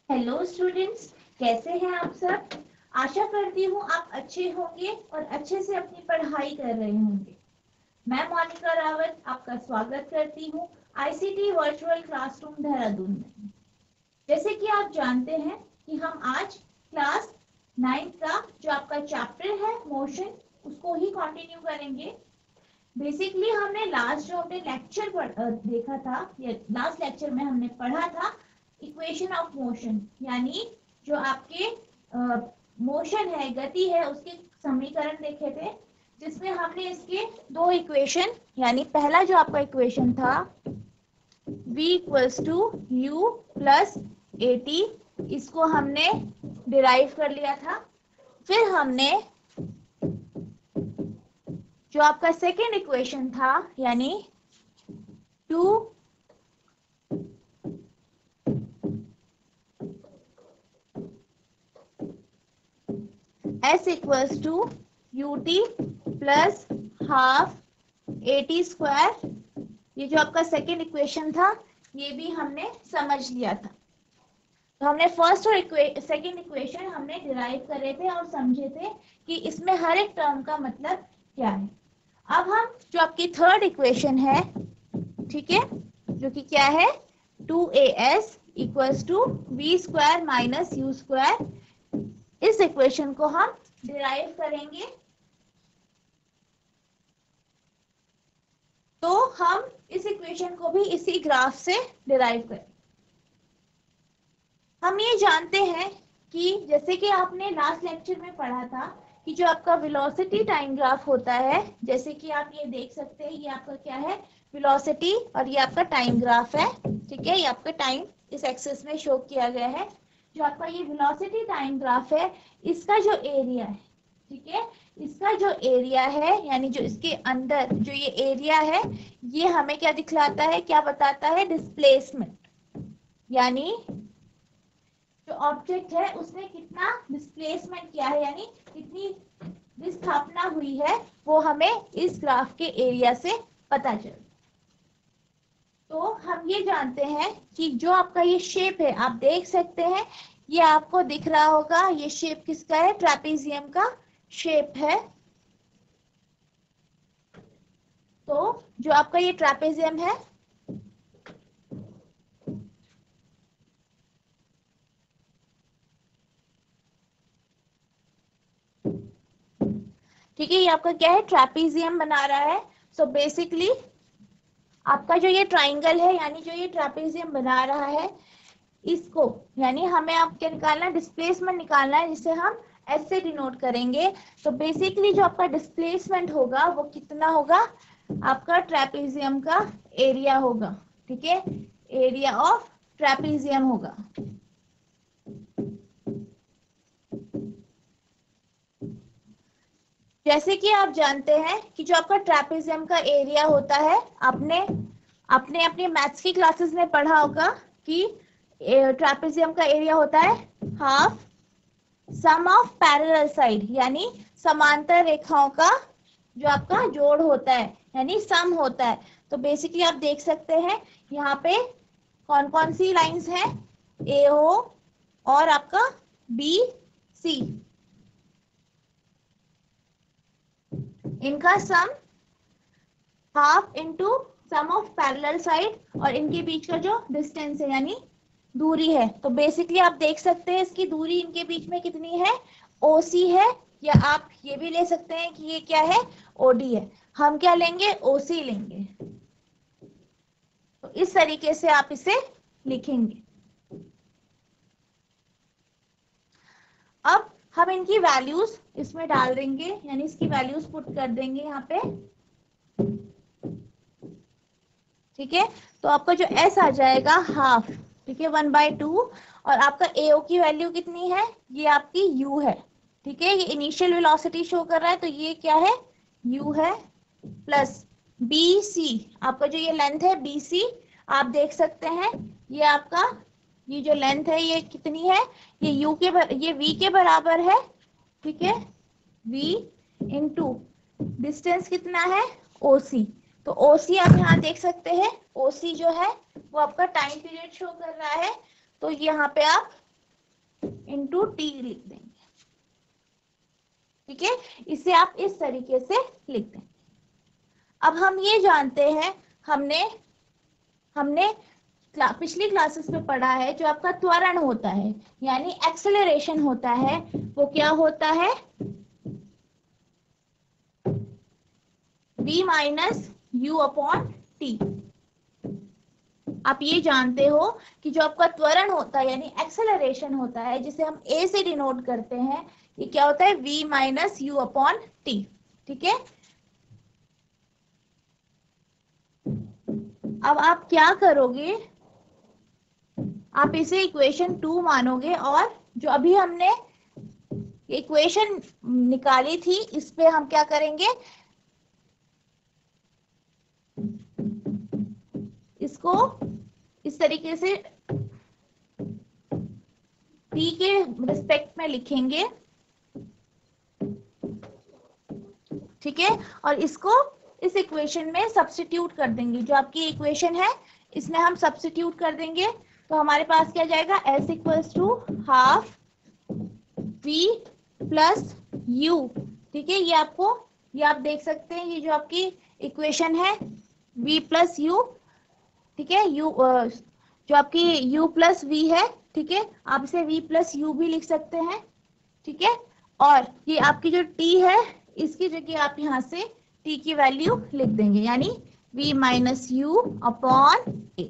Hello students, कैसे हैं आप सब। आशा करती हूँ आप अच्छे होंगे और अच्छे से अपनी पढ़ाई कर रहे होंगे। मैं मोनिका रावत आपका स्वागत करती हूँ आईसीटी वर्चुअल क्लासरूम देहरादून में। जैसे कि आप जानते हैं कि हम आज क्लास 9 का जो आपका चैप्टर है मोशन, उसको ही कंटिन्यू करेंगे। बेसिकली हमने लास्ट जो हमने लेक्चर देखा था, या लास्ट लेक्चर में हमने पढ़ा था इक्वेशन ऑफ मोशन, यानी जो आपके मोशन है, गति है, उसके समीकरण देखे थे, जिसमें हमने इसके दो इक्वेशन, यानी पहला जो आपका इक्वेशन था v equals to u plus a t, इसको हमने डिराइव कर लिया था। फिर हमने जो आपका सेकेंड इक्वेशन था, यानी 2 s equals to u t plus half a t square, ये जो आपका सेकेंड इक्वेशन था, ये भी हमने समझ लिया था। तो हमने फर्स्ट और सेकेंड इक्वेशन हमने डिराइव करे थे और समझे थे कि इसमें हर एक टर्म का मतलब क्या है। अब हम जो आपकी थर्ड इक्वेशन है, ठीक है, जो कि क्या है 2as equals to v square minus u square, इस इक्वेशन को हम डिराइव करेंगे। तो हम इस इक्वेशन को भी इसी ग्राफ से डिराइव करें। हम ये जानते हैं कि जैसे कि आपने लास्ट लेक्चर में पढ़ा था कि जो आपका वेलोसिटी टाइम ग्राफ होता है, जैसे कि आप ये देख सकते हैं, ये आपका क्या है वेलोसिटी और ये आपका टाइम ग्राफ है, ठीक है। ये आपका टाइम इस एक्सिस में शो किया गया है। जो आपका ये वेलोसिटी टाइम ग्राफ है, इसका जो एरिया है, ठीक है, इसका जो एरिया है, यानी जो इसके अंदर जो ये एरिया है, ये हमें क्या दिखलाता है, क्या बताता है, डिस्प्लेसमेंट, यानी जो ऑब्जेक्ट है उसने कितना डिस्प्लेसमेंट किया है, यानी कितनी विस्थापना हुई है, वो हमें इस ग्राफ के एरिया से पता चल। तो हम ये जानते हैं कि जो आपका ये शेप है, आप देख सकते हैं, ये आपको दिख रहा होगा, ये शेप किसका है, ट्रेपेजियम का शेप है। तो जो आपका ये ट्रेपेजियम है, ठीक है, ये आपका क्या है, ट्रेपेजियम बना रहा है। सो बेसिकली आपका जो ये ट्राइंगल है, यानी जो ये ट्रेपेजियम बना रहा है, इसको यानी हमें आप क्या निकालना है, डिस्प्लेसमेंट निकालना है, जिसे हम एस से डिनोट करेंगे। तो बेसिकली जो आपका डिस्प्लेसमेंट होगा वो कितना होगा, आपका ट्रेपेजियम का एरिया होगा, ठीक है, एरिया ऑफ ट्रेपेजियम होगा। जैसे कि आप जानते हैं कि जो आपका ट्रेपेजियम का एरिया होता है, आपने अपने अपने मैथ्स की क्लासेस में पढ़ा होगा कि ट्रेपेजियम का एरिया होता है half sum of parallel side, यानी समांतर रेखाओं का जो आपका जोड़ होता है, यानी सम होता है। तो बेसिकली आप देख सकते हैं यहाँ पे कौन कौन सी लाइंस हैं, AO और आपका BC, इनका sum half into sum of parallel side और इनके बीच का जो डिस्टेंस है, यानी दूरी है। तो बेसिकली आप देख सकते हैं इसकी दूरी इनके बीच में कितनी है, OC है, या आप ये भी ले सकते हैं कि ये क्या है, OD है। हम क्या लेंगे, OC लेंगे। तो इस तरीके से आप इसे लिखेंगे। अब हम इनकी वैल्यूज इसमें डाल देंगे, यानी इसकी वैल्यूज पुट कर देंगे यहाँ पे, ठीक है। तो आपका जो S आ जाएगा हाफ, ठीक है, 1/2, और आपका AO की वैल्यू कितनी है, ये आपकी U है, ठीक है, ये इनिशियल वेलोसिटी शो कर रहा है, तो ये क्या है, U है, प्लस BC, आपका जो ये लेंथ है BC, आप देख सकते हैं, ये आपका ये जो लेंथ है ये कितनी है, ये ये V के बराबर है, ठीक है, V इंटू डिस्टेंस कितना है, OC। तो OC आप यहाँ देख सकते हैं, OC जो है वो आपका टाइम पीरियड शो कर रहा है। तो यहाँ पे आप इंटू टी लिख देंगे। ठीक है, इसे आप इस तरीके से लिख दें। अब हम ये जानते हैं, हमने पिछली क्लासेस में पढ़ा है, जो आपका त्वरण होता है यानी एक्सेलरेशन होता है, वो क्या होता है, v minus you upon T. आप ये जानते हो कि जो आपका त्वरण होता है यानी एक्सेलरेशन होता है, जिसे हम a से डिनोट करते हैं, ये क्या होता है, v minus you upon T. ठीक है, अब आप क्या करोगे, आप इसे इक्वेशन 2 मानोगे, और जो अभी हमने इक्वेशन निकाली थी, इस पे हम क्या करेंगे, इसको इस तरीके से t के रिस्पेक्ट में लिखेंगे। ठीक है, और इसको इस इक्वेशन में सब्स्टिट्यूट कर देंगे, जो आपकी इक्वेशन है इसमें हम सब्स्टिट्यूट कर देंगे, तो हमारे पास क्या जाएगा, s equals to half v plus u। ठीक है, ये आप देख सकते हैं, ये जो आपकी इक्वेशन है v प्लस u। ठीक है, जो आपकी u प्लस v है, ठीक है, आप इसे v प्लस u भी लिख सकते हैं। ठीक है, और ये आपकी जो t है, इसकी जगह आप यहाँ से t की वैल्यू लिख देंगे, यानी v माइनस यू अपॉन ए।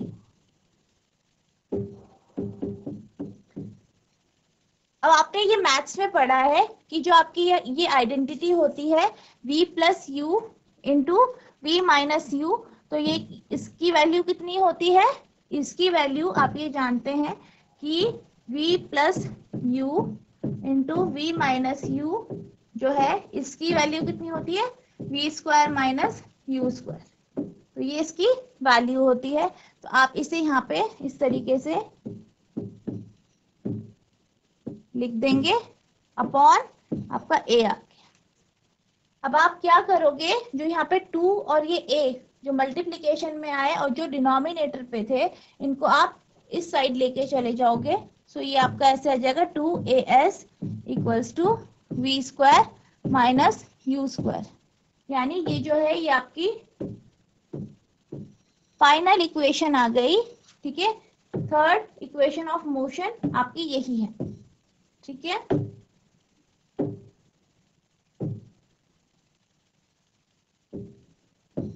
अब आपने ये मैथ्स में पढ़ा है कि जो आपकी ये आइडेंटिटी होती है v plus u into v minus u, तो ये इसकी वैल्यू कितनी होती है, इसकी वैल्यू आप ये जानते हैं कि v plus u into v minus u जो है, इसकी वैल्यू कितनी होती है, v square minus u square. तो ये इसकी वैल्यू होती है, तो आप इसे यहाँ पे इस तरीके से लिख देंगे अपॉन आपका a आ गया। अब आप क्या करोगे, जो यहाँ पे 2 और ये a जो मल्टीप्लिकेशन में आए और जो डिनोमिनेटर पे थे, इनको आप इस साइड लेके चले जाओगे, सो ये आपका ऐसे आ जाएगा 2as equals to v square minus u square. यानी ये जो है, ये आपकी फाइनल इक्वेशन आ गई। ठीक है, थर्ड इक्वेशन ऑफ मोशन आपकी यही है। ठीक है,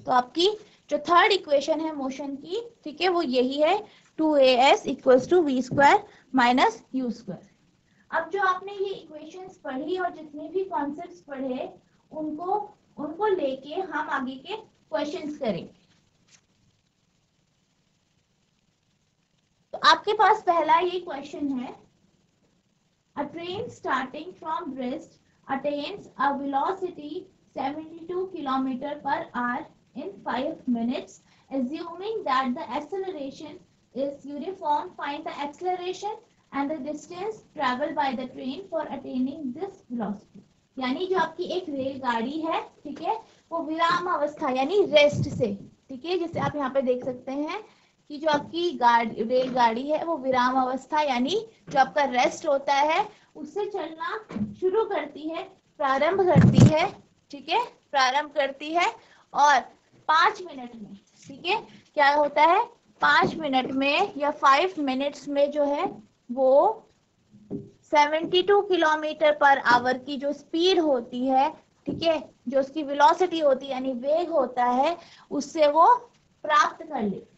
तो आपकी जो थर्ड इक्वेशन है मोशन की, ठीक है, वो यही है 2as equals to v square minus u square. अब जो आपने ये इक्वेशंस पढ़ी और जितने भी कॉन्सेप्ट्स पढ़े, उनको लेके हम आगे के क्वेश्चंस करेंगे। तो आपके पास पहला ये क्वेश्चन है, a train starting from Brest attains a velocity 72 km per hour in 5 minutes. Assuming that the acceleration is uniform, find the acceleration and the distance traveled by the train for attaining this velocity. यानी जो आपकी एक रेलगाड़ी है, ठीक है, वो विराम अवस्था यानी रेस्ट से, ठीक है, जैसे आप यहाँ पे देख सकते हैं कि जो आपकी रेलगाड़ी है वो विराम अवस्था यानी जो आपका रेस्ट होता है उससे चलना शुरू करती है, प्रारंभ करती है। ठीक है, प्रारंभ करती है और 5 मिनट में, ठीक है, क्या होता है, 5 मिनट में या 5 मिनट्स में जो है वो 72 किलोमीटर पर आवर की जो स्पीड होती है, ठीक है, जो उसकी वेलोसिटी होती है यानी वेग होता है, उससे वो प्राप्त कर लेती है।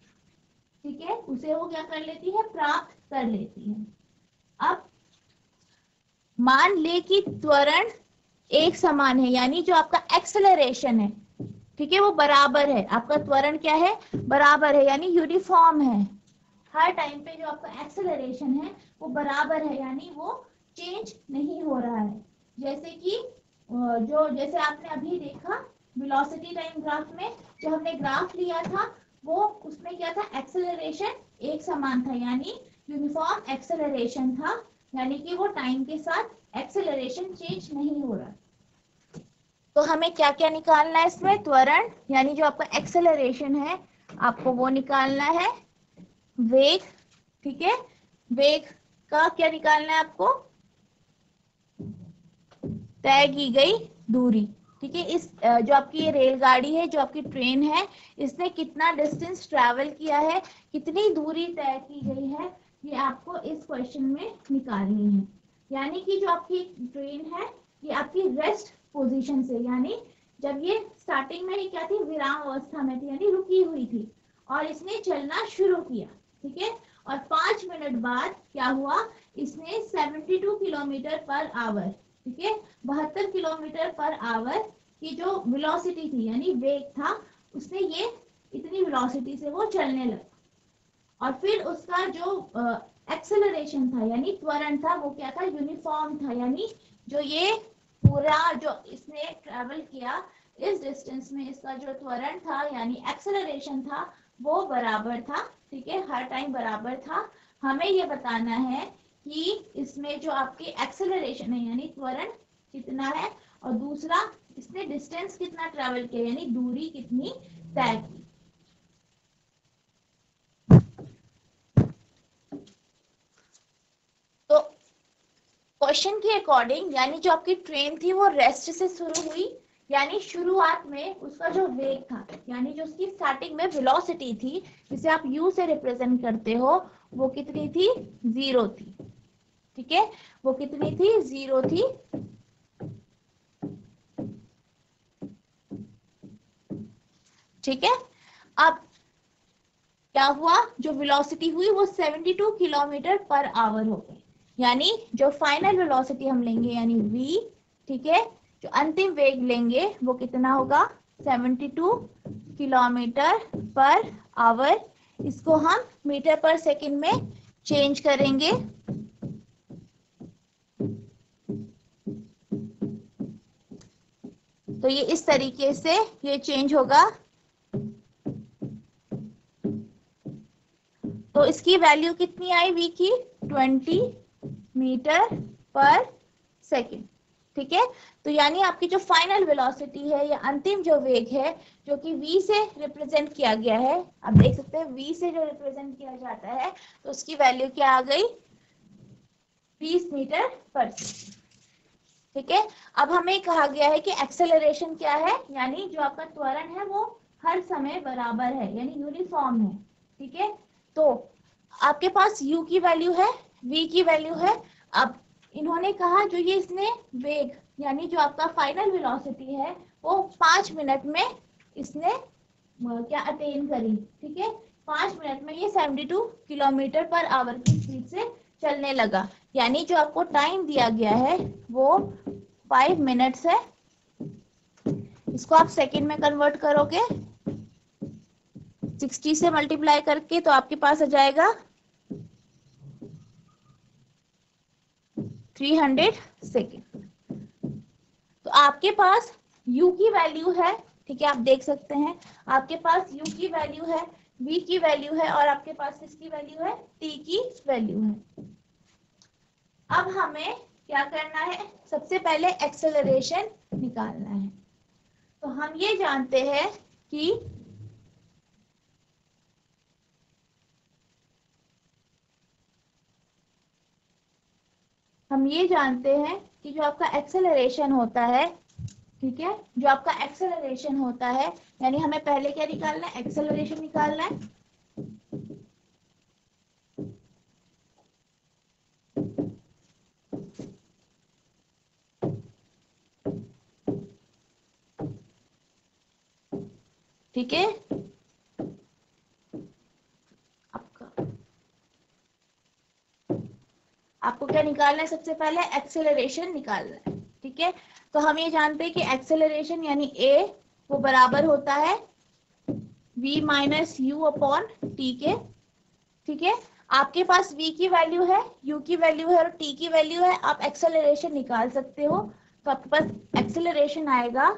ठीक है, उसे वो क्या कर लेती है, प्राप्त कर लेती है। अब मान ले कि त्वरण एक समान है, यानी जो आपका एक्सेलरेशन है, ठीक है, वो बराबर है, आपका त्वरण क्या है, बराबर है, यानी यूनिफॉर्म है। हर टाइम पे जो आपका एक्सेलरेशन है वो बराबर है, यानी वो चेंज नहीं हो रहा है। जैसे कि जैसे आपने अभी देखा वेलोसिटी टाइम ग्राफ में, जो हमने ग्राफ लिया था वो उसमें क्या था, एक्सेलरेशन एक समान था, यानी यूनिफॉर्म एक्सेलरेशन था, यानी कि वो टाइम के साथ एक्सेलरेशन चेंज नहीं हो रहा। तो हमें क्या क्या निकालना है इसमें, त्वरण यानी जो आपका एक्सेलरेशन है आपको वो निकालना है, वेग, ठीक है, वेग का क्या निकालना है आपको, तय की गई दूरी। ठीक है, इस जो आपकी ये रेलगाड़ी है, जो आपकी ट्रेन है, इसने कितना डिस्टेंस ट्रैवल किया है, कितनी दूरी तय की गई है, ये आपको इस क्वेश्चन में निकालनी है। यानी कि जो आपकी ट्रेन है ये आपकी रेस्ट पोजीशन से, यानी जब ये स्टार्टिंग में ये क्या थी, विराम अवस्था में थी, यानी रुकी हुई थी, और इसने चलना शुरू किया। ठीक है, और 5 मिनट बाद क्या हुआ, इसने 72 किलोमीटर पर आवर, ठीक है, 72 किलोमीटर पर आवर की जो वेलोसिटी थी, यानी वेग था, उसने ये इतनी वेलोसिटी से वो चलने लगा। और फिर उसका जो एक्सेलरेशन था, यानी त्वरण था, वो क्या था, यूनिफॉर्म था, यानी जो ये पूरा जो इसने ट्रेवल किया इस डिस्टेंस में, इसका जो त्वरण था यानी एक्सेलरेशन था, वो बराबर था। ठीक है, हर टाइम बराबर था। हमें ये बताना है कि इसमें जो आपकी एक्सेलरेशन है यानी त्वरण कितना है, और दूसरा इसने डिस्टेंस कितना ट्रेवल किया, यानी दूरी कितनी तय की। तो क्वेश्चन के अकॉर्डिंग, यानी जो आपकी ट्रेन थी वो रेस्ट से शुरू हुई, यानी शुरुआत में उसका जो वेग था, यानी जो उसकी स्टार्टिंग में वेलोसिटी थी, जिसे आप u से रिप्रेजेंट करते हो, वो कितनी थी, 0 थी। ठीक है, वो कितनी थी, 0 थी। ठीक है, अब क्या हुआ, जो वेलोसिटी हुई वो 72 किलोमीटर पर आवर हो गई, यानी जो फाइनल वेलोसिटी हम लेंगे यानी v, ठीक है, जो अंतिम वेग लेंगे वो कितना होगा, 72 किलोमीटर पर आवर। इसको हम मीटर पर सेकंड में चेंज करेंगे। तो ये इस तरीके से ये चेंज होगा। तो इसकी वैल्यू कितनी आई v की, 20 मीटर पर सेकेंड। ठीक है, तो यानी आपकी जो फाइनल वेलोसिटी है या अंतिम जो वेग है, जो कि v से रिप्रेजेंट किया गया है, आप देख सकते हैं v से जो रिप्रेजेंट किया जाता है, तो उसकी वैल्यू क्या आ गई, 20 मीटर पर सेकेंड। ठीक है, अब हमें कहा गया है कि एक्सेलरेशन क्या है, यानी जो आपका त्वरण है वो हर समय बराबर है, यानी यूनिफॉर्म है। ठीक है, तो आपके पास u की वैल्यू है, v की वैल्यू है। अब इन्होंने कहा जो ये इसने वेग यानी जो आपका फाइनल वेलोसिटी है वो 5 मिनट में इसने क्या अटेन करी। ठीक है, 5 मिनट में ये 72 किलोमीटर पर आवर की स्पीड से चलने लगा, यानी जो आपको टाइम दिया गया है वो 5 मिनट्स है। इसको आप सेकंड में कन्वर्ट करोगे 60 से मल्टीप्लाई करके, तो आपके पास आ जाएगा 300 सेकेंड। तो आपके पास u की वैल्यू है, ठीक है, आप देख सकते हैं आपके पास u की वैल्यू है, v की वैल्यू है, और आपके पास किसकी वैल्यू है, t की वैल्यू है। अब हमें क्या करना है, सबसे पहले एक्सेलरेशन निकालना है। तो हम ये जानते हैं कि जो आपका एक्सेलरेशन होता है, ठीक है, जो आपका एक्सेलरेशन होता है, यानी हमें पहले क्या निकालना है, एक्सेलरेशन निकालना है। ठीक है, आपको क्या निकालना है, सबसे पहले एक्सेलरेशन निकालना है। ठीक है, तो हम ये जानते हैं कि एक्सेलरेशन यानी a वो बराबर होता है v minus you upon T के। ठीक है, आपके पास v की वैल्यू है, u की वैल्यू है और t की वैल्यू है, आप एक्सेलरेशन निकाल सकते हो। तो आपके पास एक्सेलरेशन आएगा,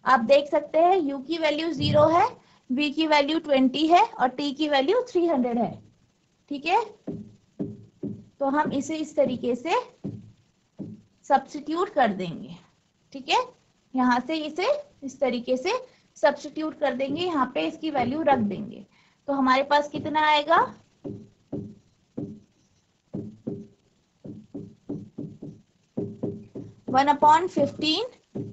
आप देख सकते हैं u की वैल्यू 0 है, v की वैल्यू 20 है और t की वैल्यू 300 है। ठीक है, तो हम इसे इस तरीके से सब्स्टिट्यूट कर देंगे। ठीक है, यहाँ से इसे इस तरीके से सब्स्टिट्यूट कर देंगे, यहाँ पे इसकी वैल्यू रख देंगे। तो हमारे पास कितना आएगा, 1/15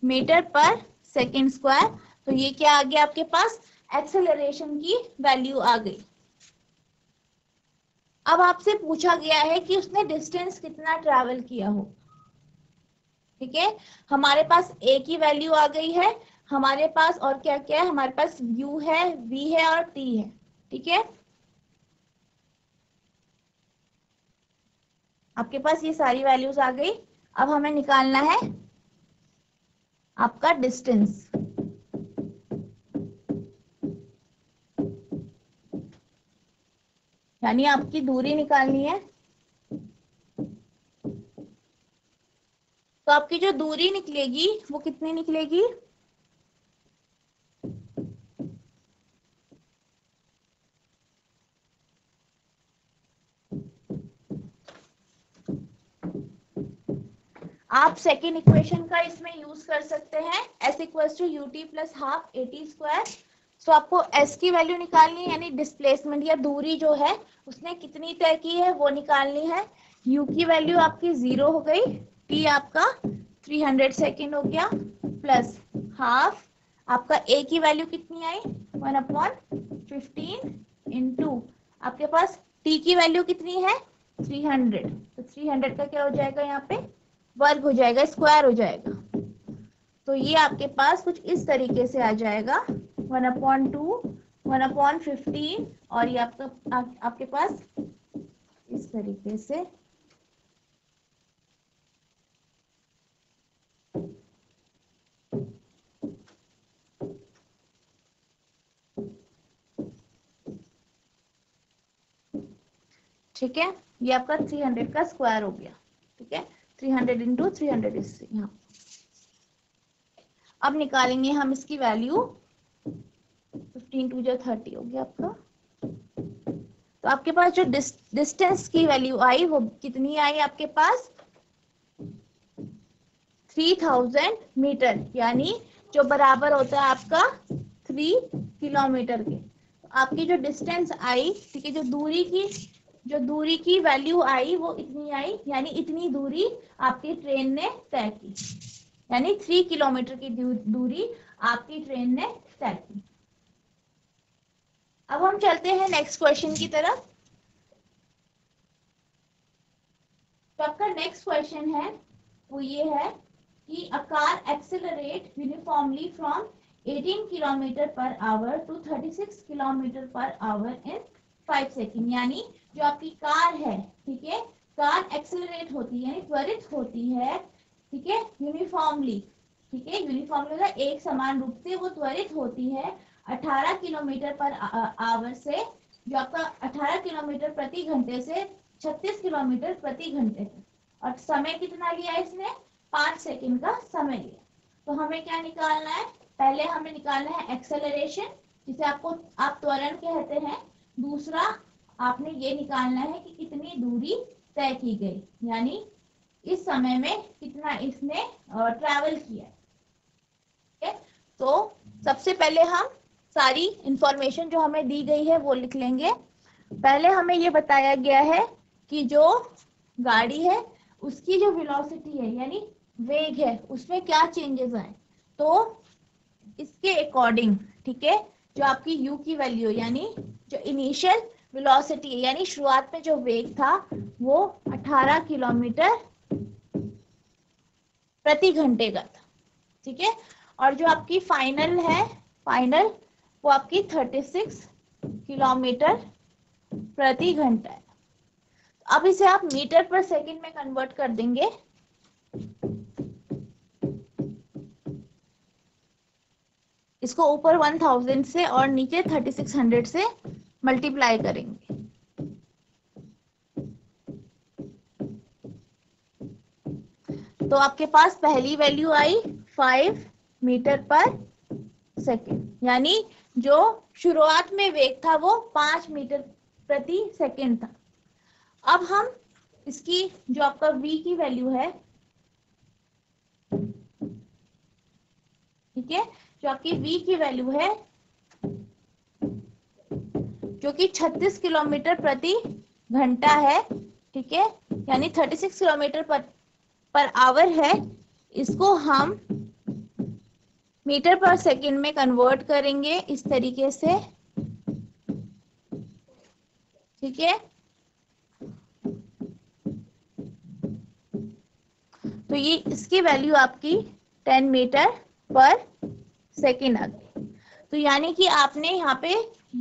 मीटर पर सेकेंड स्क्वायर। तो ये क्या आ गया आपके पास, एक्सेलरेशन की वैल्यू आ गई। अब आपसे पूछा गया है कि उसने डिस्टेंस कितना ट्रैवल किया हो। ठीक है, हमारे पास ए की वैल्यू आ गई है, हमारे पास और क्या क्या है, हमारे पास u है, v है और t है। ठीक है, आपके पास ये सारी वैल्यूज आ गई। अब हमें निकालना है आपका डिस्टेंस। यानी आपकी दूरी निकालनी है। तो आपकी जो दूरी निकलेगी वो कितनी निकलेगी, आप सेकेंड इक्वेशन का इसमें यूज कर सकते हैं, s equals to ut plus half at square. तो आपको s की वैल्यू निकालनी है, यानी डिस्प्लेसमेंट या दूरी जो है उसने कितनी तय की है वो निकालनी है। u की वैल्यू आपकी 0 हो गई, t आपका 300 सेकेंड हो गया, प्लस हाफ आपका a की वैल्यू कितनी आई 1/15 इंटू आपके पास t की वैल्यू कितनी है 300। तो 300 का क्या हो जाएगा, यहाँ पे वर्ग हो जाएगा, स्क्वायर हो जाएगा। तो ये आपके पास कुछ इस तरीके से आ जाएगा 1/2 1/15 और ये आपके पास इस तरीके से ठीक है, ये आपका 300 का स्क्वायर हो गया। ठीक है, 300 इंटू 300 इससे यहाँ। अब निकालेंगे हम इसकी वैल्यू, 15 2 जा 30 हो गया आपका। तो आपके पास जो डिस्टेंस की वैल्यू आई वो कितनी आई आपके पास 3000 मीटर, यानी जो बराबर होता है आपका 3 किलोमीटर के। तो आपकी जो डिस्टेंस आई, ठीक है, जो दूरी की वैल्यू आई वो इतनी आई, यानी इतनी दूरी आपकी ट्रेन ने तय की, यानी 3 किलोमीटर की दूरी आपकी ट्रेन ने तय की। अब हम चलते हैं नेक्स्ट क्वेश्चन की तरफ। तो आपका नेक्स्ट क्वेश्चन है वो ये है कि a car accelerate uniformly from 18 kilometre per hour to 36 kilometre per hour in 5 second. यानी जो आपकी कार है, ठीक है, कार एक्सेलरेट होती है यानी त्वरित होती है, ठीक है, यूनिफॉर्मली, ठीक है, यूनिफॉर्मली एक समान रूप से वो त्वरित होती है 18 किलोमीटर पर आवर से, जो आपका 18 किलोमीटर प्रति घंटे से 36 किलोमीटर प्रति घंटे तक। और समय कितना लिया इसने 5 सेकंड का समय लिया। तो हमें क्या निकालना है, पहले हमें निकालना है एक्सेलरेशन, जिसे आप त्वरण कहते हैं। दूसरा आपने ये निकालना है कि कितनी दूरी तय की गई, यानी इस समय में कितना इसने ट्रैवल किया। ठीक है, तो सबसे पहले हम सारी इंफॉर्मेशन जो हमें दी गई है वो लिख लेंगे। पहले हमें ये बताया गया है कि जो गाड़ी है उसकी जो वेलोसिटी है यानी वेग है उसमें क्या चेंजेस आए। तो इसके अकॉर्डिंग, ठीक है, जो आपकी u की वैल्यू यानी जो इनिशियल वेलोसिटी है यानी शुरुआत में जो वेग था वो 18 किलोमीटर प्रति घंटे का था। ठीक है, और जो आपकी फाइनल वो आपकी 36 किलोमीटर प्रति घंटा है। अब इसे आप मीटर पर सेकंड में कन्वर्ट कर देंगे। इसको ऊपर 1000 से और नीचे 3600 से मल्टीप्लाई करेंगे। तो आपके पास पहली वैल्यू आई 5 मीटर पर सेकंड, यानी जो शुरुआत में वेग था वो 5 मीटर प्रति सेकंड था। अब हम इसकी जो आपका v की वैल्यू है, ठीक है, जो आपकी v की वैल्यू है जो कि 36 किलोमीटर प्रति घंटा है, ठीक है, यानी 36 किलोमीटर पर आवर है, इसको हम मीटर पर सेकंड में कन्वर्ट करेंगे इस तरीके से, ठीक है। तो ये इसकी वैल्यू आपकी 10 मीटर पर सेकंड आ गई। तो यानी कि आपने यहाँ पे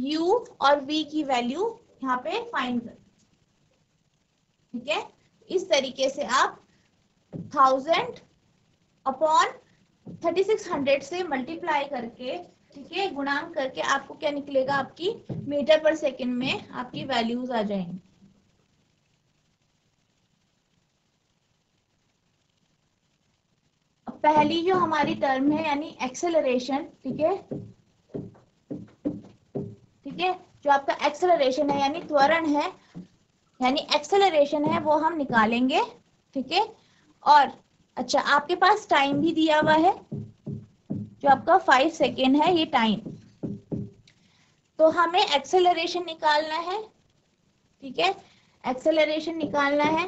u और v की वैल्यू यहाँ पे फाइंड कर, ठीक है। इस तरीके से आप 1000 अपॉन 3600 से मल्टीप्लाई करके, ठीक है, गुणांक करके आपको क्या निकलेगा, आपकी मीटर पर सेकंड में आपकी वैल्यूज आ जाएंगी। अब पहली जो हमारी टर्म है यानी एक्सेलरेशन, ठीक है, ठीक है, जो आपका एक्सेलरेशन है यानी त्वरण है, यानी एक्सेलरेशन है वो हम निकालेंगे, ठीक है। और अच्छा, आपके पास टाइम भी दिया हुआ है जो आपका 5 सेकेंड है ये टाइम। तो हमें एक्सेलरेशन निकालना है, ठीक है, एक्सेलरेशन निकालना है।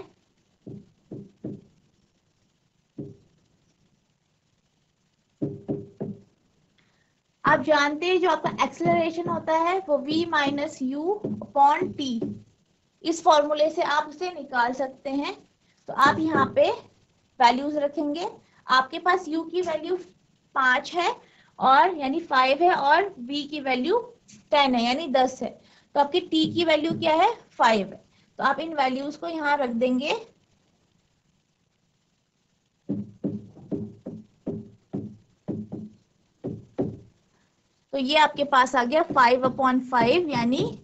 आप जानते हैं जो आपका एक्सेलरेशन होता है वो v minus you upon T, इस फॉर्मूले से आप उसे निकाल सकते हैं। तो आप यहाँ पे वैल्यूज रखेंगे, आपके पास u की वैल्यू 5 है और यानी 5 है, और v की वैल्यू 10 है यानी 10 है। तो आपकी t की वैल्यू क्या है, 5 है। तो आप इन वैल्यूज को यहाँ रख देंगे। तो ये आपके पास आ गया 5/5 यानी,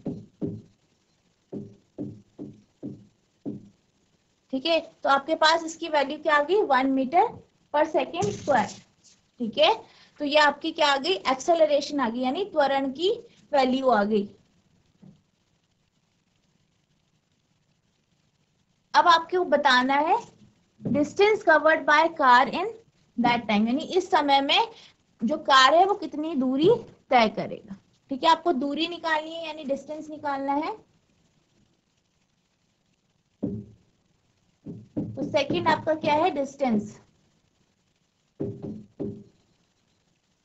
ठीक है। तो आपके पास इसकी वैल्यू क्या आ गई, 1 मीटर पर सेकेंड स्क्वायर, ठीक है। तो ये आपकी क्या आ गई, एक्सेलरेशन आ गई यानी त्वरण की वैल्यू आ गई। अब आपको बताना है distance covered by car in that time, यानी इस समय में जो कार है वो कितनी दूरी तय करेगा, ठीक है। आपको दूरी निकालनी है यानी डिस्टेंस निकालना है। तो सेकंड आपका क्या है, डिस्टेंस,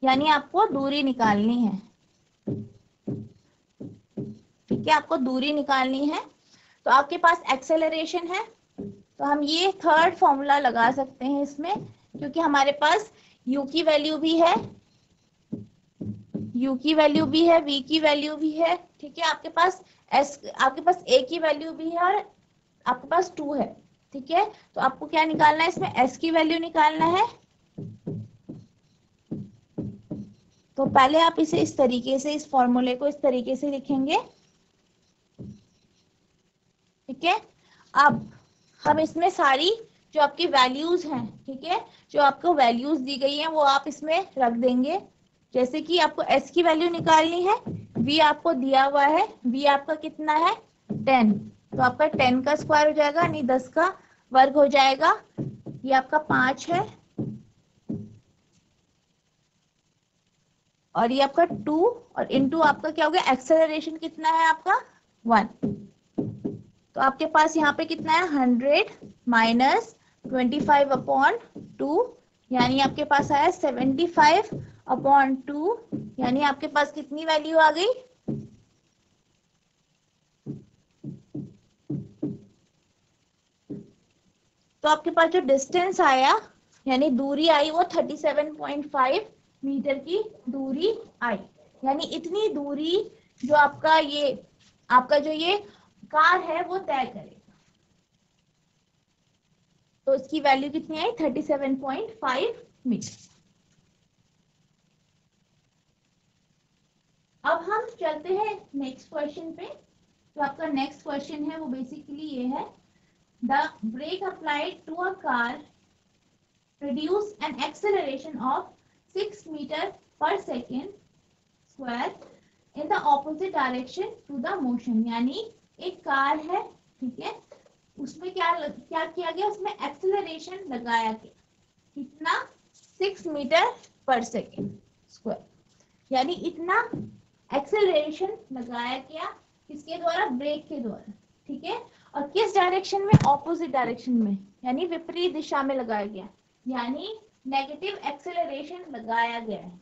यानी आपको दूरी निकालनी है, ठीक है, आपको दूरी निकालनी है। तो आपके पास एक्सेलरेशन है, तो हम ये थर्ड फॉर्मूला लगा सकते हैं इसमें, क्योंकि हमारे पास u की वैल्यू भी है, u की वैल्यू भी है, v की वैल्यू भी है, ठीक है। आपके पास आपके पास a की वैल्यू भी है और आपके पास 2 है, ठीक है। तो आपको क्या निकालना है, इसमें s की वैल्यू निकालना है। तो पहले आप इसे इस तरीके से, इस फॉर्मूले को इस तरीके से लिखेंगे, ठीक है। अब हम इसमें सारी जो आपकी वैल्यूज हैं, ठीक है, जो आपको वैल्यूज दी गई हैं वो आप इसमें रख देंगे। जैसे कि आपको s की वैल्यू निकालनी है, v आपको दिया हुआ है, v आपका कितना है 10, तो आपका 10 का स्क्वायर हो जाएगा यानी 10 का वर्ग हो जाएगा। ये आपका 5 है और ये आपका 2, और इनटू आपका क्या हो गया, एक्सेलरेशन कितना है आपका 1। तो आपके पास यहाँ पे कितना है 100 माइनस 25/2, यानी आपके पास आया 75/2, यानी आपके पास कितनी वैल्यू आ गई, तो आपके पास जो डिस्टेंस आया यानी दूरी आई वो 37.5 मीटर की दूरी आई, यानी इतनी दूरी जो आपका जो ये कार है वो तय करेगा। तो इसकी वैल्यू कितनी आई, 37.5 मीटर। अब हम चलते हैं नेक्स्ट क्वेश्चन पे। तो आपका नेक्स्ट क्वेश्चन है वो बेसिकली ये है, the brake applied to a car produce an acceleration of 6 meter per second square in the opposite direction to the motion। यानी एक कार है, ठीक है, उसमें क्या किया गया, उसमें एक्सेलरेशन लगाया गया, कितना 6 मीटर पर सेकेंड स्क्वायर, यानी इतना एक्सेलरेशन लगाया गया किसके द्वारा, ब्रेक के द्वारा, ठीक है, और किस डायरेक्शन में, ऑपोजिट डायरेक्शन में, यानी विपरीत दिशा में लगाया गया, यानी नेगेटिव एक्सेलरेशन लगाया गया है।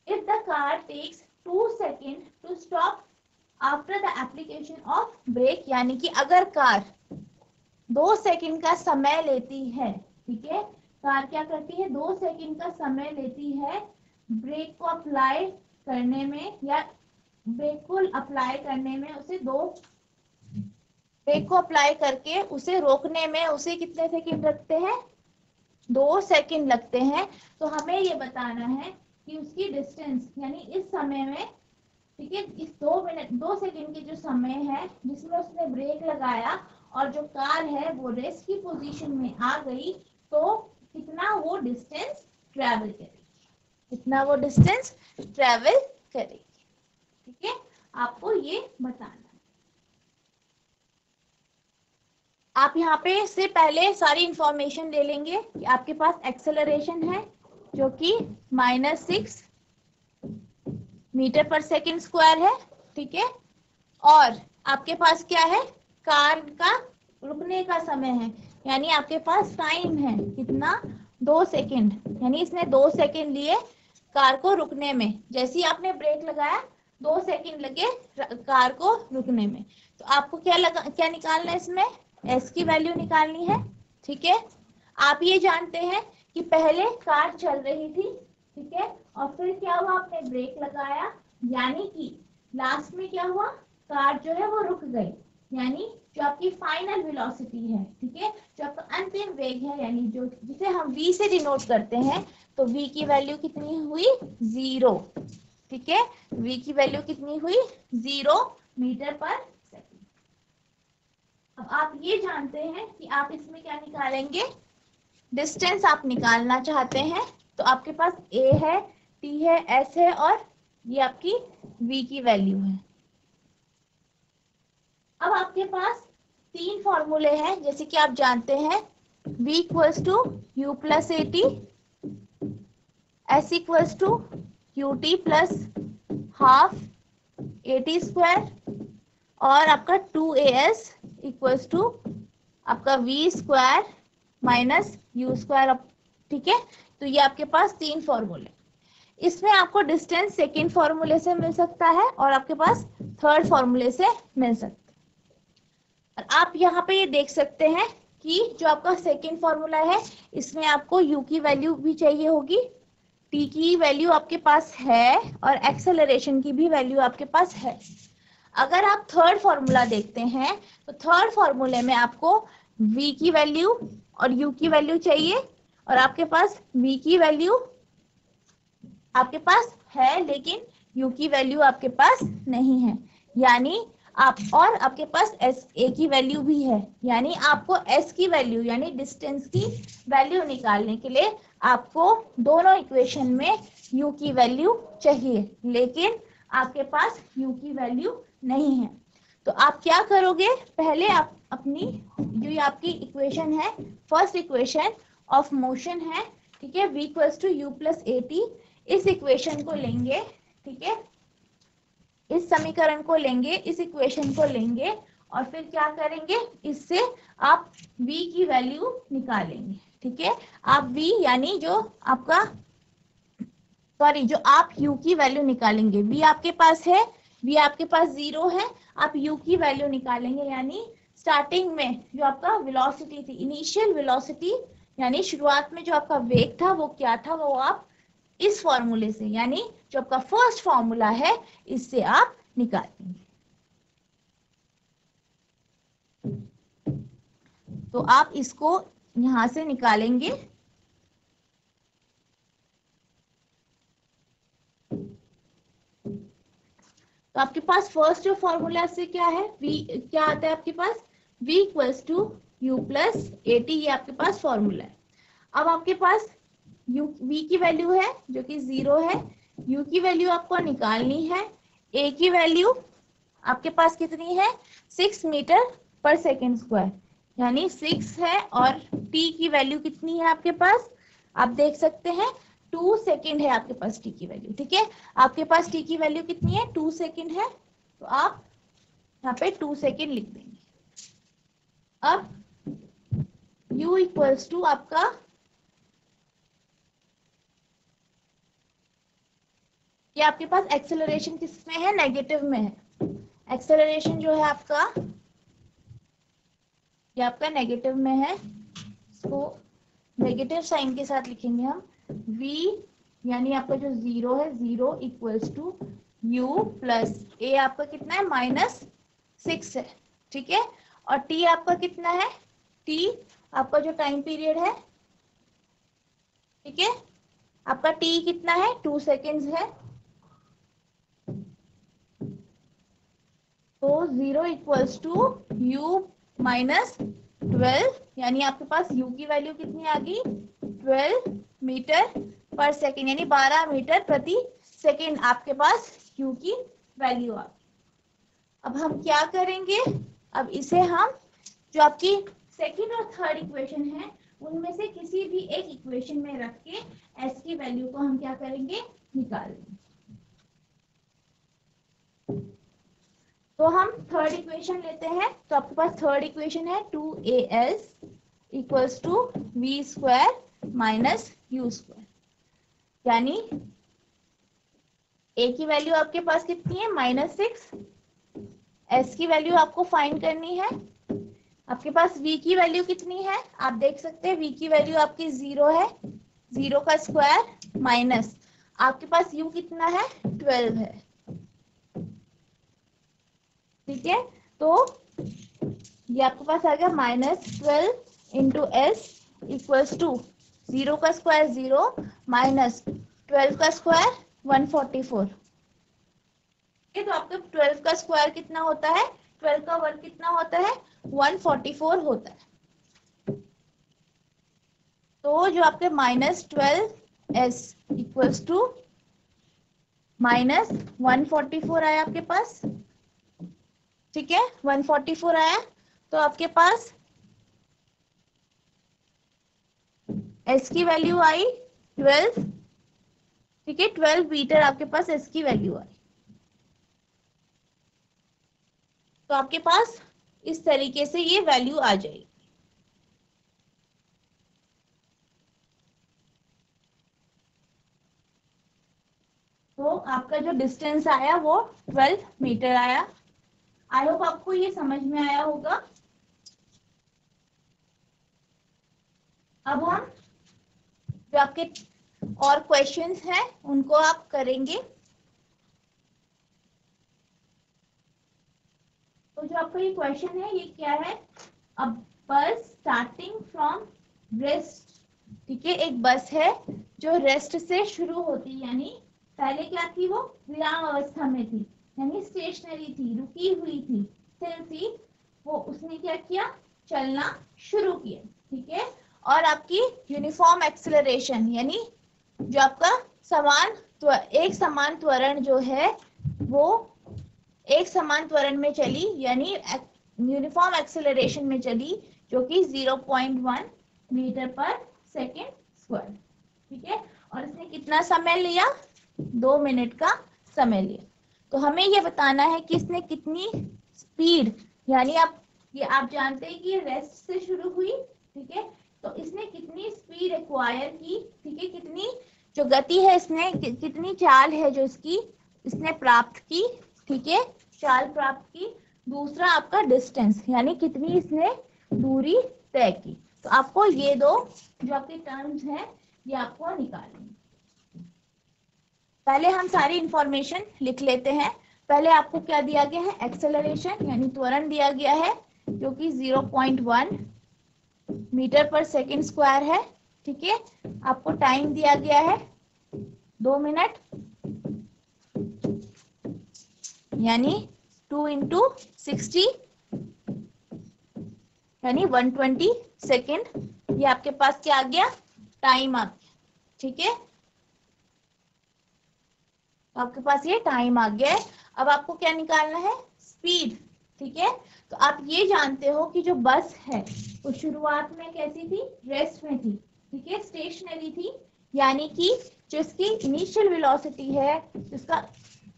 If the car takes 2 second to stop after the application of brake, यानी कि अगर कार 2 सेकेंड का समय लेती है, ठीक है, कार क्या करती है, 2 सेकेंड का समय लेती है ब्रेक को अप्लाई करने में, या ब्रेक को अप्लाई करने में, उसे ब्रेक को अप्लाई करके उसे रोकने में उसे कितने सेकंड लगते हैं, 2 सेकंड लगते हैं। तो हमें ये बताना है कि उसकी डिस्टेंस, यानी इस समय में, ठीक है, इस 2 सेकंड की जो समय है जिसमें उसने ब्रेक लगाया और जो कार है वो रेस्ट की पोजीशन में आ गई, तो कितना वो डिस्टेंस ट्रैवल करेगी, कितना वो डिस्टेंस ट्रैवल करेगी। ठीक है, आपको ये बताना है। आप यहाँ पे से पहले सारी इंफॉर्मेशन ले लेंगे कि आपके पास एक्सेलरेशन है जो कि -6 मीटर पर सेकेंड स्क्वायर है, ठीक है, और आपके पास क्या है, कार का रुकने का समय है, यानी आपके पास टाइम है कितना, 2 सेकेंड, यानी इसने 2 सेकेंड लिए कार को रुकने में। जैसे ही आपने ब्रेक लगाया 2 सेकेंड लगे कार को रुकने में। तो आपको क्या निकालना है, इसमें एस की वैल्यू निकालनी है। ठीक है, आप ये जानते हैं कि पहले कार चल रही थी, ठीक है, और फिर क्या हुआ, आपने ब्रेक लगाया, यानी कि लास्ट में क्या हुआ, कार जो है वो रुक गई, यानी जो आपकी फाइनल वेलोसिटी है, ठीक है, जो आपका अंतिम वेग है, यानी जो जिसे हम v से डिनोट करते हैं, तो v की वैल्यू कितनी हुई, 0। ठीक है, v की वैल्यू कितनी हुई, 0 मीटर पर सेकेंड। अब आप ये जानते हैं कि आप इसमें क्या निकालेंगे, डिस्टेंस आप निकालना चाहते हैं, तो आपके पास a है, t है, s है, और ये आपकी v की वैल्यू है। अब आपके पास 3 फॉर्मूले हैं, जैसे कि आप जानते हैं v equals to u plus AT, s equals to QT plus half AT square, और आपका 2AS इक्वल्स टू आपका v square minus u square. ठीक है, तो ये आपके पास 3 फॉर्मूले। इसमें आपको डिस्टेंस सेकेंड फॉर्मूले से मिल सकता है और आपके पास थर्ड फॉर्मूले से मिल सकता है। और आप यहाँ पे ये देख सकते हैं कि जो आपका सेकेंड फॉर्मूला है इसमें आपको u की वैल्यू भी चाहिए होगी, t की वैल्यू आपके पास है, और एक्सेलरेशन की भी वैल्यू आपके पास है। अगर आप थर्ड फॉर्मूला देखते हैं तो थर्ड फॉर्मूले में आपको v की वैल्यू और u की वैल्यू चाहिए, और आपके पास v की वैल्यू आपके पास है लेकिन u की वैल्यू आपके पास नहीं है, यानी और आपके पास s a की वैल्यू भी है, यानी आपको s की वैल्यू यानी डिस्टेंस की वैल्यू निकालने के लिए आपको दोनों इक्वेशन में u की वैल्यू चाहिए, लेकिन आपके पास u की वैल्यू नहीं है। तो आप क्या करोगे, पहले आप अपनी जो आपकी इक्वेशन है, फर्स्ट इक्वेशन ऑफ मोशन है, ठीक है, v equals to u plus AT, इस इक्वेशन को लेंगे, ठीक है, इस समीकरण को लेंगे, इस इक्वेशन को लेंगे, और फिर क्या करेंगे, इससे आप v की वैल्यू निकालेंगे। ठीक है, आप v यानी जो आपका जो आप u की वैल्यू निकालेंगे, v आपके पास है, v आपके पास 0 है, आप u की वैल्यू निकालेंगे, यानी स्टार्टिंग में जो आपका वेलोसिटी थी, इनिशियल वेलोसिटी, यानी शुरुआत में जो आपका वेग था वो क्या था, वो आप इस फॉर्मूले से, यानी जो आपका फर्स्ट फॉर्मूला है इससे आप निकालेंगे। तो आप इसको यहां से निकालेंगे। तो आपके पास फर्स्ट जो फॉर्मूला से क्या है, v क्या आता है आपके पास, v equals to u plus AT, ये आपके पास फॉर्मूला है। अब आपके पास v की वैल्यू है जो कि 0 है, u की वैल्यू आपको निकालनी है, a की वैल्यू आपके पास कितनी है, 6 मीटर पर सेकेंड स्क्वायर, यानी 6 है, और t की वैल्यू कितनी है आपके पास, आप देख सकते हैं 2 सेकेंड है आपके पास t की वैल्यू। ठीक है, आपके पास t की वैल्यू कितनी है, 2 सेकेंड है। तो आप यहाँ पे 2 सेकेंड लिख देंगे। अब u इक्वल्स टू आपका ये आपके पास एक्सेलरेशन किसमें है, नेगेटिव में है। एक्सेलरेशन जो है आपका ये आपका नेगेटिव में है, इसको नेगेटिव साइन के साथ लिखेंगे हम। v यानी आपका जो 0 है, 0 equals to u plus a आपका कितना है, -6 है, ठीक है। और t आपका कितना है, t आपका जो टाइम पीरियड है, ठीक है, आपका t कितना है, 2 सेकेंड्स है। तो 0 इक्वल्स टू u -12 यानी आपके पास u की वैल्यू कितनी आ गई, 12 मीटर पर सेकेंड, यानी 12 मीटर प्रति सेकेंड आपके पास u की वैल्यू आ गई। अब हम क्या करेंगे, अब इसे हम जो आपकी सेकेंड और थर्ड इक्वेशन है उनमें से किसी भी एक इक्वेशन में रख के s की वैल्यू को हम क्या करेंगे, निकाल लेंगे। तो हम थर्ड इक्वेशन लेते हैं। तो आपके पास थर्ड इक्वेशन है 2as equals to v square minus u square, यानी a की वैल्यू आपके पास कितनी है, -6, s की वैल्यू आपको फाइंड करनी है। आपके पास v की वैल्यू कितनी है, आप देख सकते हैं v की वैल्यू आपकी 0 है, 0 का स्क्वायर माइनस आपके पास u कितना है, 12 है, ठीक है। तो ये आपके पास आ गया -12 इंटू एस इक्वल्स टू 0 का स्क्वायर 0 माइनस 12 का स्क्वायर 144। तो आपका 12 का स्क्वायर कितना होता है, 12 का वर्ग कितना होता है, 144 होता है। तो जो आपके -12s इक्वल्स टू -144 आया आपके पास, ठीक है, 144 आया। तो आपके पास s की वैल्यू आई 12, ठीक है, 12 मीटर आपके पास s की वैल्यू आई। तो आपके पास इस तरीके से ये वैल्यू आ जाएगी। तो आपका जो डिस्टेंस आया वो 12 मीटर आया। आई होप आपको ये समझ में आया होगा। अब हम जो आपके और क्वेश्चंस हैं उनको आप करेंगे। तो जो आपका ये क्वेश्चन है ये क्या है, अब बस स्टार्टिंग फ्रॉम रेस्ट, ठीक है, एक बस है जो रेस्ट से शुरू होती, यानी पहले क्या थी, वो विराम अवस्था में थी, यानी स्टेशनरी थी, रुकी हुई थी, स्थिर थी। वो उसने क्या किया, चलना शुरू किया, ठीक है। और आपकी यूनिफॉर्म एक्सेलरेशन, यानी जो आपका एक समान त्वरण जो है वो एक समान त्वरण में चली, यानी यूनिफॉर्म एक्सेलरेशन में चली, जो कि 0.1 मीटर पर सेकेंड स्क्वायर, ठीक है। और इसने कितना समय लिया, 2 मिनट का समय लिया। तो हमें ये बताना है कि इसने कितनी स्पीड, यानी आप जानते हैं कि ये रेस्ट से शुरू हुई, ठीक है, तो इसने कितनी स्पीड एक्वायर की, ठीक है, कितनी जो गति है इसने, कितनी चाल है जो इसने प्राप्त की, ठीक है, चाल प्राप्त की। दूसरा आपका डिस्टेंस, यानी कितनी इसने दूरी तय की। तो आपको ये दो जो आपके टर्म्स हैं ये आपको निकालनी। पहले हम सारी इंफॉर्मेशन लिख लेते हैं। पहले आपको क्या दिया गया है, एक्सेलरेशन यानी त्वरण दिया गया है जो कि 0.1 मीटर पर सेकेंड स्क्वायर है, ठीक है। आपको टाइम दिया गया है 2 मिनट, यानी 2 इंटू 60 यानी 120 सेकेंड। ये आपके पास क्या आ गया, टाइम आ गया, ठीक है, आपके पास ये टाइम आ गया है। अब आपको क्या निकालना है, स्पीड, ठीक है। तो आप ये जानते हो कि जो बस है वो शुरुआत में कैसी थी, रेस्ट में थी, ठीक है, स्टेशनरी थी, यानी कि जो इसकी इनिशियल वेलोसिटी है, जिसका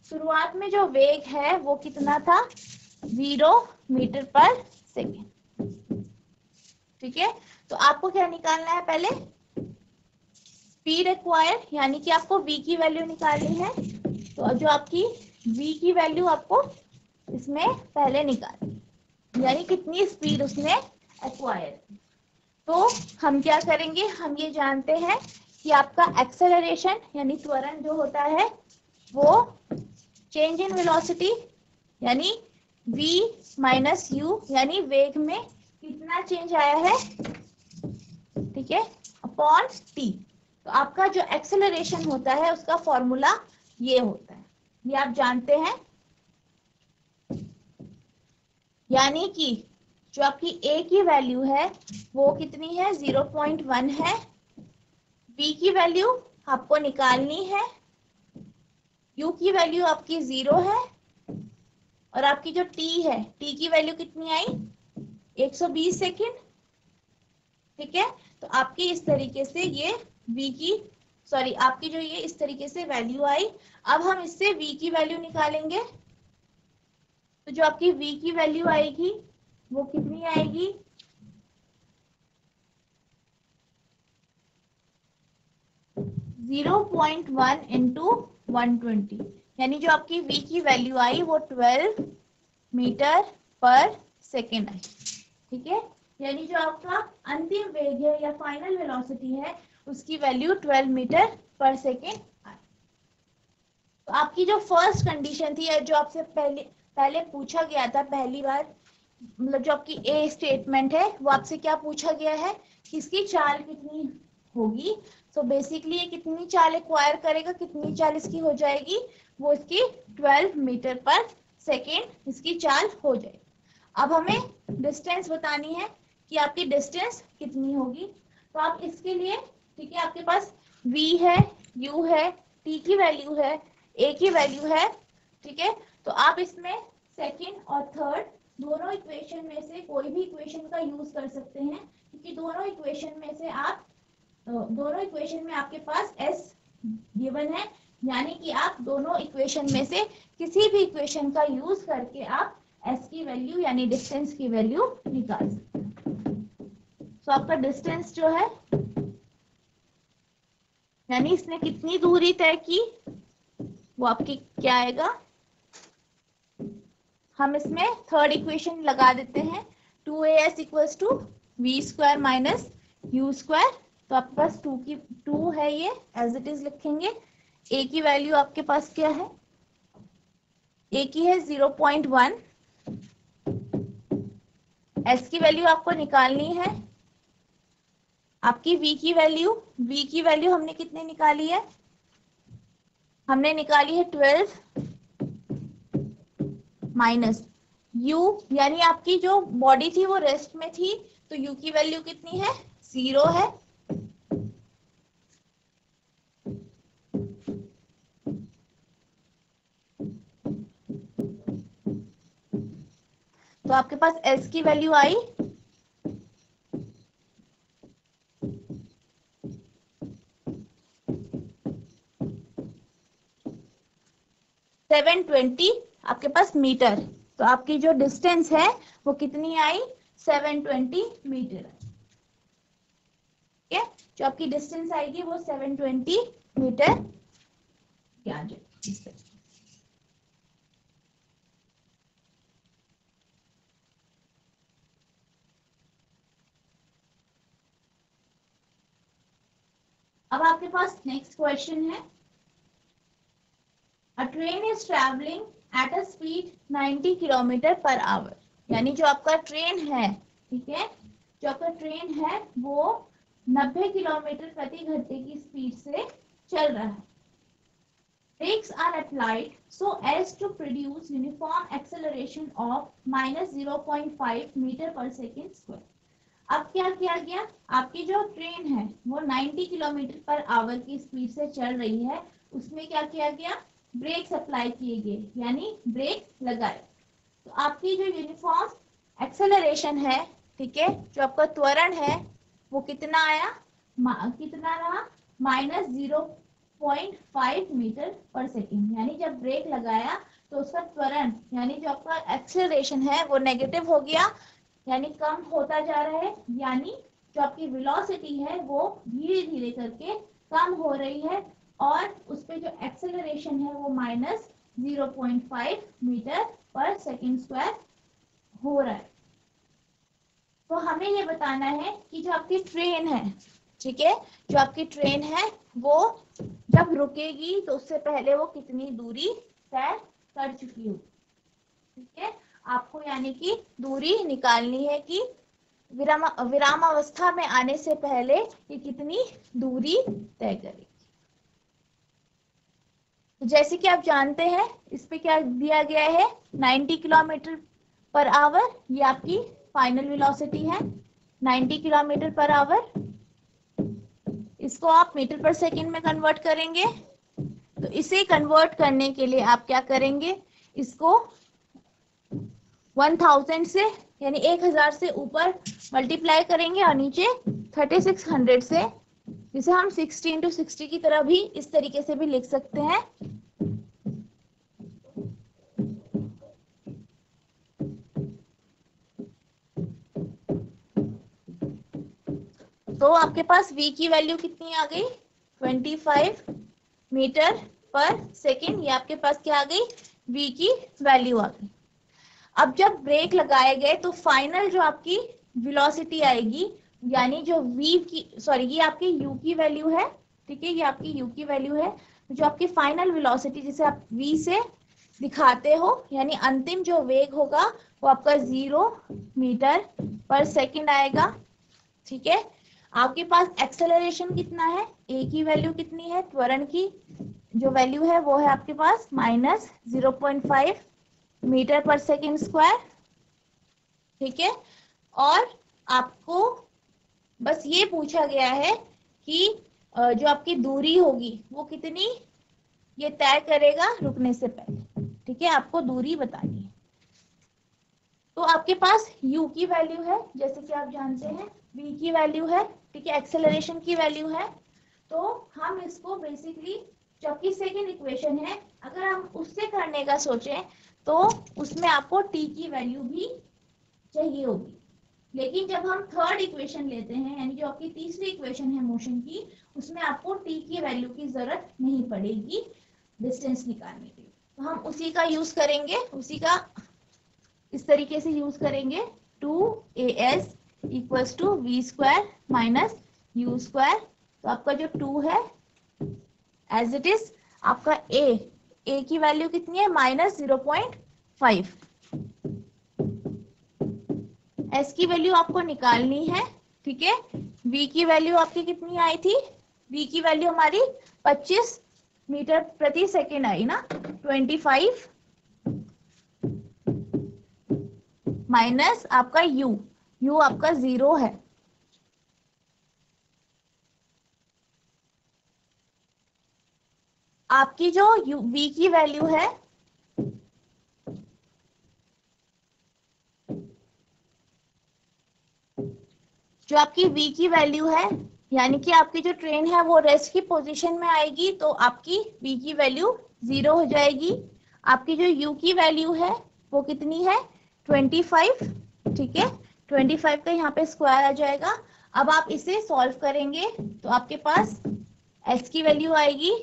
शुरुआत में जो वेग है वो कितना था, 0 मीटर पर सेकेंड। ठीक है, तो आपको क्या निकालना है, पहले स्पीड एक्वायर्ड, यानी कि आपको v की वैल्यू निकालनी है। तो जो आपकी v की वैल्यू आपको इसमें पहले निकालनी, यानी कितनी स्पीड उसने एक्वायर। तो हम क्या करेंगे, हम ये जानते हैं कि आपका एक्सेलरेशन यानी त्वरण जो होता है वो चेंज इन वेलोसिटी यानी v माइनस u, यानी वेग में कितना चेंज आया है, ठीक है, अपॉन t। तो आपका जो एक्सेलरेशन होता है उसका फॉर्मूला ये होता है, ये आप जानते हैं। यानी कि जो आपकी a की वैल्यू है वो कितनी है, 0.1 है। b की वैल्यू आपको निकालनी है, u की वैल्यू आपकी 0 है, और आपकी जो t है, t की वैल्यू कितनी आई, 120 सेकेंड। ठीक है, तो आपकी इस तरीके से ये v की आपकी जो ये इस तरीके से वैल्यू आई। अब हम इससे v की वैल्यू निकालेंगे, तो जो आपकी v की वैल्यू आएगी वो कितनी आएगी, 0.1 इंटू 120, यानी जो आपकी v की वैल्यू आई वो 12 मीटर पर सेकेंड आई। ठीक है, यानी जो आपका अंतिम वेग है या फाइनल वेलोसिटी है उसकी वैल्यू 12 मीटर पर सेकेंड आई। तो आपकी जो फर्स्ट कंडीशन थी, जो आपसे पहले पूछा गया था पहली बार, मतलब जो आपकी ए स्टेटमेंट है वो आपसे क्या पूछा गया है कि इसकी चाल कितनी होगी। तो बेसिकली ये कितनी चाल एक्वायर करेगा, कितनी चाल इसकी हो जाएगी, वो इसकी 12 मीटर पर सेकेंड इसकी चाल हो जाएगी। अब हमें डिस्टेंस बतानी है कि आपकी डिस्टेंस कितनी होगी। तो आप इसके लिए, ठीक है, आपके पास v है, u है, t की वैल्यू है, a की वैल्यू है। ठीक है, तो आप इसमें सेकेंड और थर्ड दोनों इक्वेशन में से कोई भी इक्वेशन का यूज कर सकते हैं, क्योंकि दोनों इक्वेशन में से आप दोनों इक्वेशन में आपके पास s गिवन है, यानी कि आप दोनों इक्वेशन में से किसी भी इक्वेशन का यूज करके आप s की वैल्यू यानी डिस्टेंस की वैल्यू निकाल सकते हैं। तो आपका डिस्टेंस जो है, यानी इसने कितनी दूरी तय की, वो आपकी क्या आएगा, हम इसमें थर्ड इक्वेशन लगा देते हैं, 2as equals to v square minus u square. तो आपके पास 2 है, ये एज इट इज लिखेंगे। a की वैल्यू आपके पास क्या है, a की है 0.1, s की वैल्यू आपको निकालनी है, आपकी v की वैल्यू हमने कितने निकाली है, हमने निकाली है 12 माइनस u, यानी आपकी जो बॉडी थी वो रेस्ट में थी, तो u की वैल्यू कितनी है, 0 है। तो आपके पास s की वैल्यू आई 720 आपके पास मीटर। तो आपकी जो डिस्टेंस है वो कितनी आई, 720 मीटर। ठीक है, जो आपकी डिस्टेंस आएगी वो 720 मीटर आ जाएगी। अब आपके पास नेक्स्ट क्वेश्चन है, अ train is travelling at a speed 90 kilometre per our, यानी जो आपका ट्रेन है, ठीक है, जो आपका ट्रेन है वो 90 किलोमीटर प्रति घंटे की स्पीड से चल रहा है। Brakes are applied so as to produce uniform acceleration of minus 0.5 metre पर सेकेंड स्क्वायर। अब क्या किया गया, आपकी जो ट्रेन है वो 90 किलोमीटर पर आवर की स्पीड से चल रही है, उसमें क्या किया गया, ब्रेक्स अप्लाई किए गए, यानी ब्रेक लगाए। तो आपकी जो यूनिफॉर्म एक्सेलरेशन है, ठीक है, जो आपका त्वरण है वो कितना आया, कितना रहा, -0.5 मीटर पर सेकेंड, यानी जब ब्रेक लगाया तो उसका त्वरण यानी जो आपका एक्सेलरेशन है वो नेगेटिव हो गया, यानी कम होता जा रहा है, यानी जो आपकी वेलोसिटी है वो धीरे धीरे करके कम हो रही है और उस पे जो एक्सेलरेशन है वो माइनस 0.5 मीटर पर सेकेंड स्क्वायर हो रहा है। तो हमें ये बताना है कि जो आपकी ट्रेन है, ठीक है, जो आपकी ट्रेन है वो जब रुकेगी तो उससे पहले वो कितनी दूरी तय कर चुकी होगी, ठीक है। आपको यानी कि दूरी निकालनी है कि विराम अवस्था में आने से पहले ये कितनी दूरी तय करेगी। तो जैसे कि आप जानते हैं इस पे क्या दिया गया है, 90 किलोमीटर पर आवर, ये आपकी फाइनल वेलोसिटी है 90 किलोमीटर पर आवर। इसको आप मीटर पर सेकंड में कन्वर्ट करेंगे, तो इसे कन्वर्ट करने के लिए आप क्या करेंगे, इसको 1000 से यानी 1000 से ऊपर मल्टीप्लाई करेंगे और नीचे 3600 से, जिसे हम 60 into 60 की तरह भी इस तरीके से भी लिख सकते हैं। तो आपके पास v की वैल्यू कितनी आ गई, 25 मीटर पर सेकेंड, ये आपके पास क्या आ गई, v की वैल्यू आ गई। अब जब ब्रेक लगाए गए तो फाइनल जो आपकी वेलोसिटी आएगी, यानी जो v की ये आपकी u की वैल्यू है, ठीक है, ये आपकी u की वैल्यू है, जो आपकी फाइनल वेलोसिटी जिसे आप v से दिखाते हो, यानी अंतिम जो वेग होगा वो आपका 0 मीटर पर सेकेंड आएगा, ठीक है। आपके पास एक्सेलरेशन कितना है, a की वैल्यू कितनी है, त्वरण की जो वैल्यू है वो है आपके पास माइनस 0.5 मीटर पर सेकेंड स्क्वायर, ठीक है। और आपको बस ये पूछा गया है कि जो आपकी दूरी होगी वो कितनी ये तय करेगा रुकने से पहले, ठीक है, आपको दूरी बतानी है। तो आपके पास u की वैल्यू है, जैसे कि आप जानते हैं v की वैल्यू है, ठीक है, एक्सेलरेशन की वैल्यू है। तो हम इसको बेसिकली जो आपकी सेकेंड इक्वेशन है अगर हम उससे करने का सोचें तो उसमें आपको t की वैल्यू भी चाहिए होगी, लेकिन जब हम थर्ड इक्वेशन लेते हैं यानी जो आपकी तीसरी इक्वेशन है मोशन की, उसमें आपको t की वैल्यू की जरूरत नहीं पड़ेगी डिस्टेंस निकालने के लिए। तो हम उसी का यूज करेंगे, उसी का इस तरीके से यूज करेंगे, 2as equals to v square minus u square. तो आपका जो 2 है एज इट इज आपका a की वैल्यू कितनी है, माइनस 0.5, s की वैल्यू आपको निकालनी है, ठीक है। v की वैल्यू आपकी कितनी आई थी, v की वैल्यू हमारी 25 मीटर प्रति सेकेंड आई ना, 25 माइनस आपका u आपका 0 है। आपकी जो v की वैल्यू है जो आपकी v की वैल्यू है यानी कि आपकी जो ट्रेन है वो रेस्ट की पोजीशन में आएगी, तो आपकी v की वैल्यू 0 हो जाएगी। आपकी जो u की वैल्यू है वो कितनी है, 25, ठीक है, 25 का यहाँ पे स्क्वायर आ जाएगा। अब आप इसे सॉल्व करेंगे तो आपके पास s की वैल्यू आएगी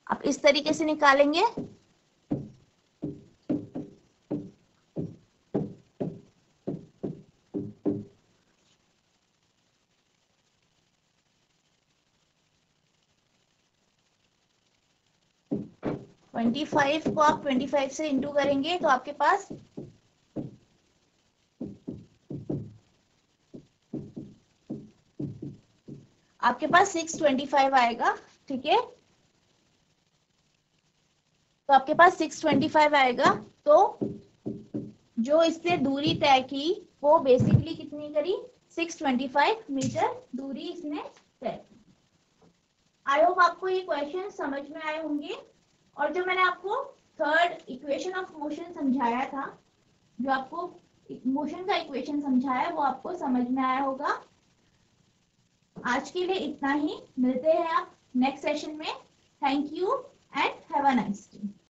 आप इस तरीके से निकालेंगे, ट्वेंटी फाइव को आप 25 से इंटू करेंगे तो आपके पास आपके पास 625 आएगा, ठीक है। तो आपके पास 625 आएगा। तो जो इससे दूरी तय की वो बेसिकली कितनी करी, 625 मीटर दूरी इसने तय की। आई होप आपको ये क्वेश्चन समझ में आए होंगे। और जो मैंने आपको थर्ड इक्वेशन ऑफ मोशन समझाया था, जो आपको मोशन का इक्वेशन समझाया वो आपको समझ में आया होगा। आज के लिए इतना ही, मिलते हैं आप नेक्स्ट सेशन में। Thank you and have a nice day.